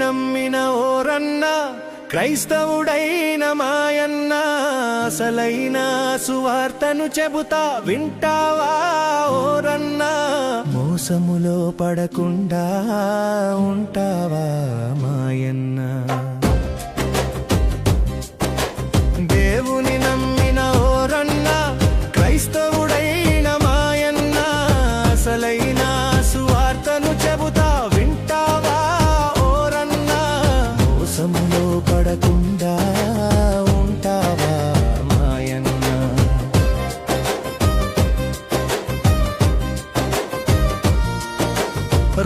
నమ్మిన ఓరన్న క్రైస్తవుడైన మాయన్న అసలైన సువార్తను చెబుతా వింటావా ఓరన్న మోసములో పడకుండా ఉంటావా మాయన్న దేవుని నమ్మిన ఓరన్న క్రైస్తవుడైన మాయన్న అసలైన సువార్తను చెబుతా వింటావా ఓరన్న మోసములో పడకుండా ఉంటావా మాయన్న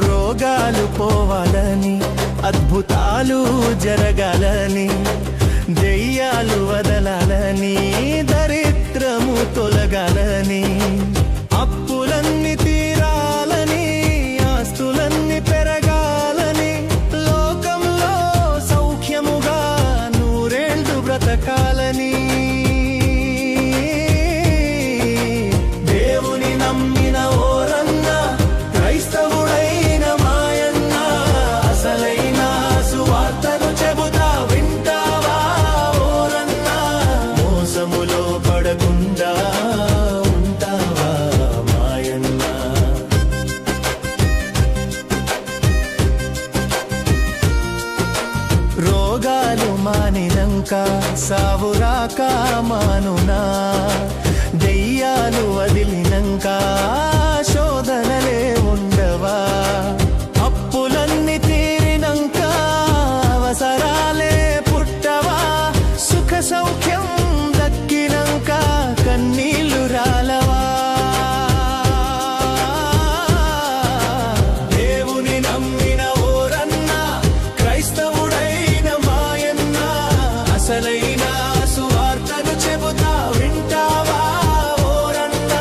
రోగాలు పోవాలని అద్భుతాలు జరగాలని దెయ్యాలు వదలాలని దరిద్రము తొలగాలని అప్పులన్నీ తీరాలని ఆస్తులన్నీ పెరగాలని లోకంలో సౌఖ్యముగా నూరేళ్లు బ్రతకాలని దేవుని నమ్మిన ఓరన్న క్రైస్తవుడైన మాయన్న అసలైన సువార్తను చెబుతా వింటావా ఓరన్న మోసములో పడకుండా ఉంటావా మాయన్న రోగాలు మానినంక సావురాక మానునా దెయ్యాలు వదిలినంక శోధనలే ఉండవా అప్పులన్నీ తీరినంక అవసరాలే పుట్టవా సుఖ సౌఖ్యం దక్కినంక కన్నీళ్లు రాలవా దేవుని నమ్మిన ఓరన్న క్రైస్తవుడైన మాయన్న అసలైన సువార్తను చెబుతా వింటావా ఓరన్న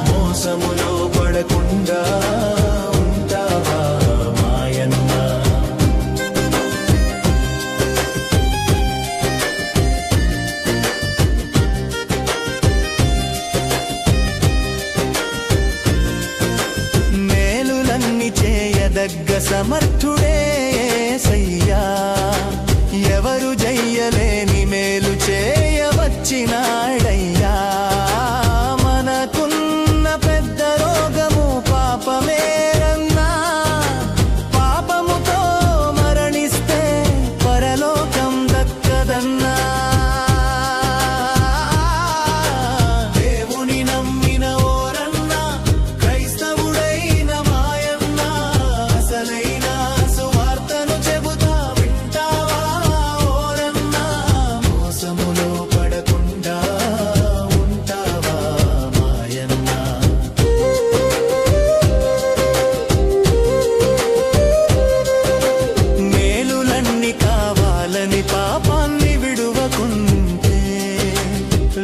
మోసములో పడకుండా ఉంటావా మాయన్న మేలులన్నీ చేయదగ్గ సమర్థుడే యేసయ్యా ఎవరు జయ్యలేని మేలు చేయవచ్చినాడయ్యా మనకున్న పెద్ద రోగము పాపమేరన్నా పాపముతో మరణిస్తే పరలోకం దక్కదన్నా దేవుని నమ్మిన ఓరన్న క్రైస్తవుడైన మాయన్న అసలైన సువార్తను చెబుతా వింటావా ఓరన్న మోసములో పడకుండా ఉంటావా మాయన్న మేలులన్నీ కావాలని పాపాన్ని విడువకుంటే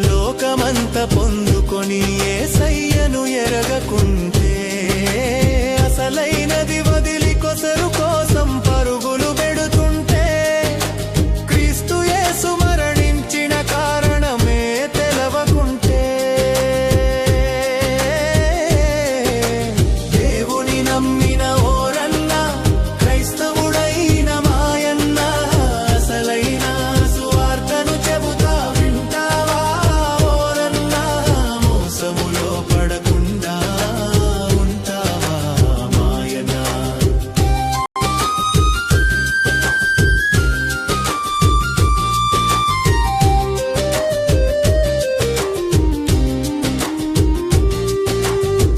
లోకమంత పొందుకొని యేసయ్యను ఎరగకుంటే అసలైనది వదిలి కొసరు కోసం పరుగులు పెడుతుంటే క్రీస్తు యేసు మరణించిన కారణమే తెలవకుంటే దేవుని నమ్మిన ఓరన్న క్రైస్తవుడైన మాయన్న అసలైన సువార్తను చెబుతా వింటావా ఓరన్న మోసములో పడకుండా ఉంటావా మాయన్న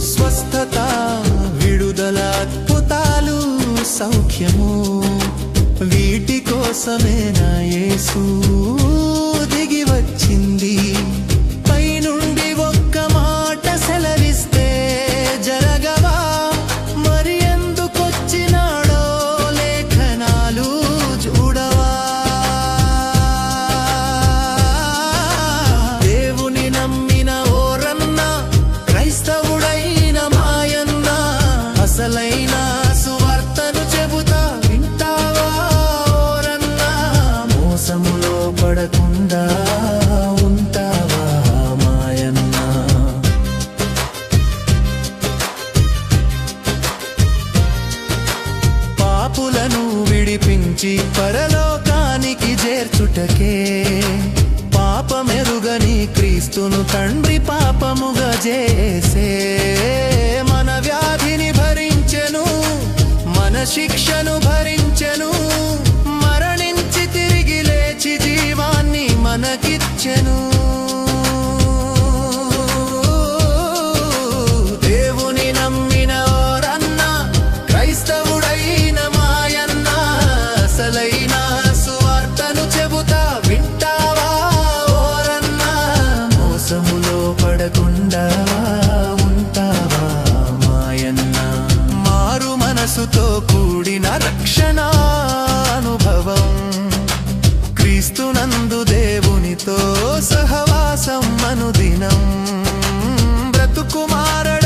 స్వస్థత విడుదల అద్భుతాలు సౌఖ్యము వీటి కోసమే నా యేసు దిగి వచ్చింది పైనుండి ఒక్క మాట సెలవిస్తే జరగవా మరి ఎందుకొచ్చినాడో లేఖనాలు చూడవా దేవుని నమ్మిన ఓరన్న క్రైస్తవుడైన మాయన్న అసలైన సువార్తను చెబుతా వింటావా ఓరన్న మోసములో పడకుండా ఉంటావా మాయన్న పాపులను విడిపించి చేయుటకే పాపమెరుగని క్రీస్తును తండ్రి పాపముగా చేసే మన వ్యాధిని భరించెను, మన శిక్షను భరించెను, మరణించి తిరిగి లేచి జీవాన్ని మనకిచ్చెను. దేవుని నమ్మిన ఓరన్న, క్రైస్తవుడైన మాయన్న, అసలైన సువార్తను చెబుతా వింటావా ఓరన్న? మోసములో పడకుండా ఉంటావా మాయన్న? మారు మనసుతో కూడిన రక్షణానుభవం, క్రీస్తునందు దేవునితో సహవాసం అనుదినం, బ్రతుకు మారడం